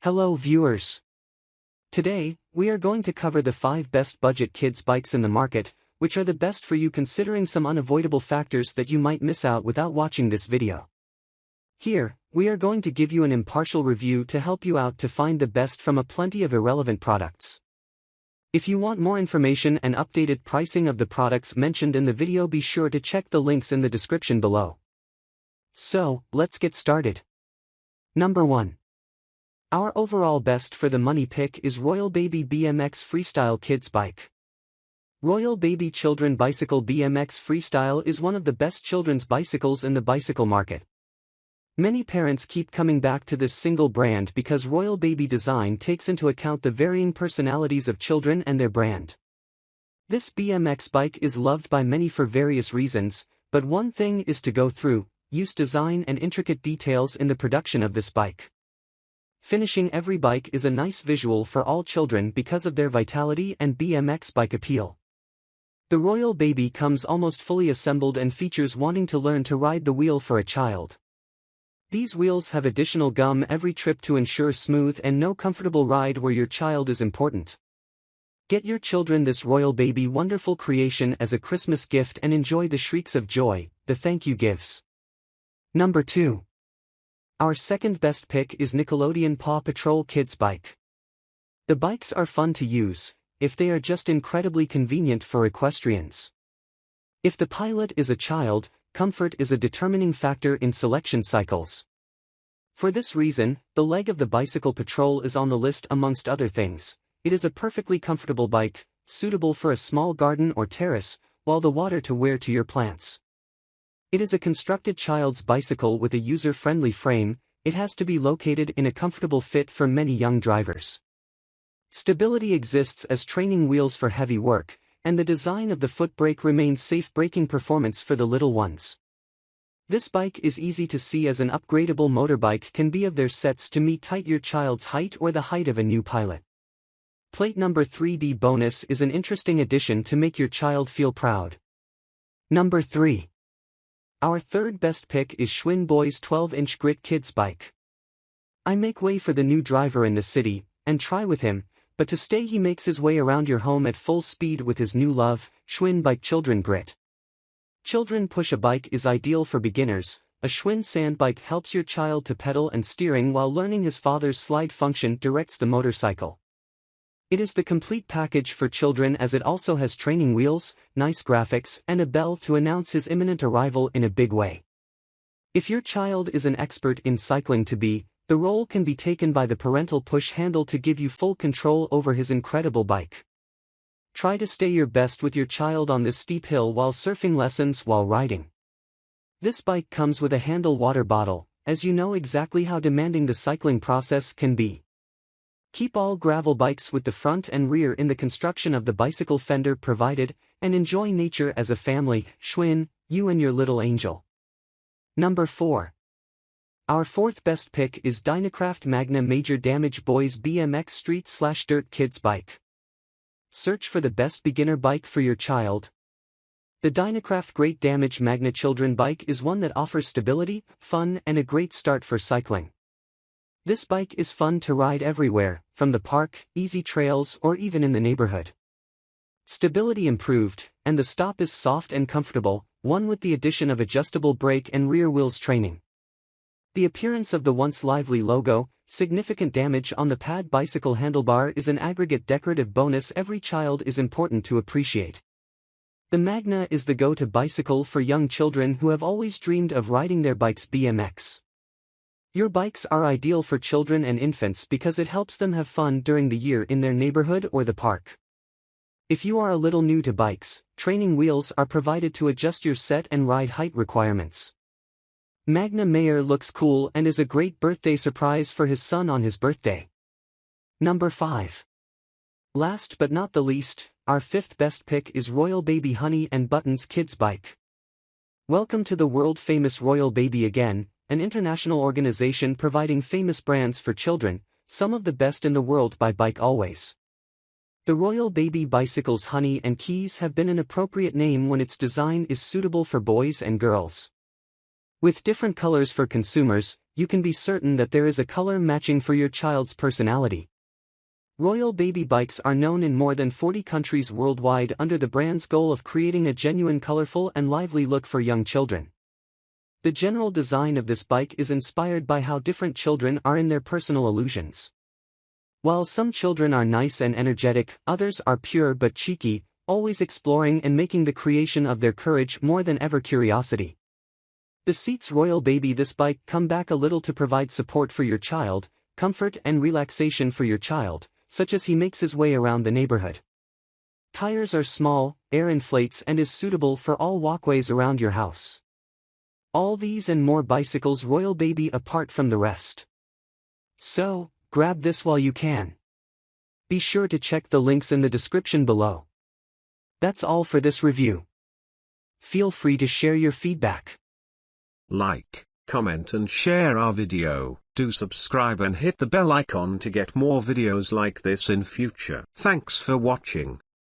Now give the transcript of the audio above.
Hello viewers. Today, we are going to cover the 5 best budget kids bikes in the market, which are the best for you considering some unavoidable factors that you might miss out without watching this video. Here, we are going to give you an impartial review to help you out to find the best from a plenty of irrelevant products. If you want more information and updated pricing of the products mentioned in the video, be sure to check the links in the description below. So, let's get started. Number 1. Our overall best for the money pick is RoyalBaby BMX Freestyle Kids Bike. RoyalBaby Children Bicycle BMX Freestyle is one of the best children's bicycles in the bicycle market. Many parents keep coming back to this single brand because RoyalBaby design takes into account the varying personalities of children and their brand. This BMX bike is loved by many for various reasons, but one thing is to go through, use design and intricate details in the production of this bike. Finishing every bike is a nice visual for all children because of their vitality and BMX bike appeal. The RoyalBaby comes almost fully assembled and features wanting to learn to ride the wheel for a child. These wheels have additional gum every trip to ensure smooth and no comfortable ride where your child is important. Get your children this RoyalBaby wonderful creation as a Christmas gift and enjoy the shrieks of joy the thank you gives. Number 2. Our second best pick is Nickelodeon Paw Patrol Kids Bike. The bikes are fun to use, if they are just incredibly convenient for equestrians. If the pilot is a child, comfort is a determining factor in selection cycles. For this reason, the leg of the Bicycle Patrol is on the list amongst other things. It is a perfectly comfortable bike, suitable for a small garden or terrace, while the water to wear to your plants. It is a constructed child's bicycle with a user-friendly frame. It has to be located in a comfortable fit for many young drivers. Stability exists as training wheels for heavy work, and the design of the foot brake remains safe braking performance for the little ones. This bike is easy to see as an upgradable motorbike can be of their sets to meet tight your child's height or the height of a new pilot. Plate number 3D bonus is an interesting addition to make your child feel proud. Number 3. Our third best pick is Schwinn Boys 12-inch Grit Kids Bike. I make way for the new driver in the city, and try with him, but to stay he makes his way around your home at full speed with his new love, Schwinn Bike Children Grit. Children Push a Bike is ideal for beginners. A Schwinn sand bike helps your child to pedal and steering while learning his father's slide function directs the motorcycle. It is the complete package for children as it also has training wheels, nice graphics, and a bell to announce his imminent arrival in a big way. If your child is an expert in cycling the role can be taken by the parental push handle to give you full control over his incredible bike. Try to stay your best with your child on this steep hill while surfing lessons while riding. This bike comes with a handle water bottle, as you know exactly how demanding the cycling process can be. Keep all gravel bikes with the front and rear in the construction of the bicycle fender provided, and enjoy nature as a family. Schwinn, you and your little angel. Number 4. Our fourth best pick is Dynacraft Magna Major Damage Boys BMX Street/Dirt Kids Bike. Search for the best beginner bike for your child. The Dynacraft Great Damage Magna Children Bike is one that offers stability, fun, and a great start for cycling. This bike is fun to ride everywhere, from the park, easy trails, or even in the neighborhood. Stability improved, and the stop is soft and comfortable, one with the addition of adjustable brake and rear wheels training. The appearance of the once lively logo, significant damage on the pad bicycle handlebar is an aggregate decorative bonus every child is important to appreciate. The Magna is the go-to bicycle for young children who have always dreamed of riding their bikes BMX. Your bikes are ideal for children and infants because it helps them have fun during the year in their neighborhood or the park. If you are a little new to bikes, training wheels are provided to adjust your set and ride height requirements. Magna Mayer looks cool and is a great birthday surprise for his son on his birthday. Number 5. Last but not the least, our fifth best pick is RoyalBaby Honey and Buttons Kids Bike. Welcome to the world-famous RoyalBaby again, an international organization providing famous brands for children, some of the best in the world by bike always. The RoyalBaby bicycle's Honey and Keys have been an appropriate name when its design is suitable for boys and girls. With different colors for consumers, you can be certain that there is a color matching for your child's personality. RoyalBaby bikes are known in more than 40 countries worldwide under the brand's goal of creating a genuine colorful and lively look for young children. The general design of this bike is inspired by how different children are in their personal illusions. While some children are nice and energetic, others are pure but cheeky, always exploring and making the creation of their courage more than ever curiosity. The seats RoyalBaby this bike come back a little to provide support for your child, comfort and relaxation for your child, such as he makes his way around the neighborhood. Tires are small, air inflates and is suitable for all walkways around your house. All these and more bicycles RoyalBaby apart from the rest. So, grab this while you can. Be sure to check the links in the description below. That's all for this review. Feel free to share your feedback. Like, comment and share our video. Do subscribe and hit the bell icon to get more videos like this in future. Thanks for watching.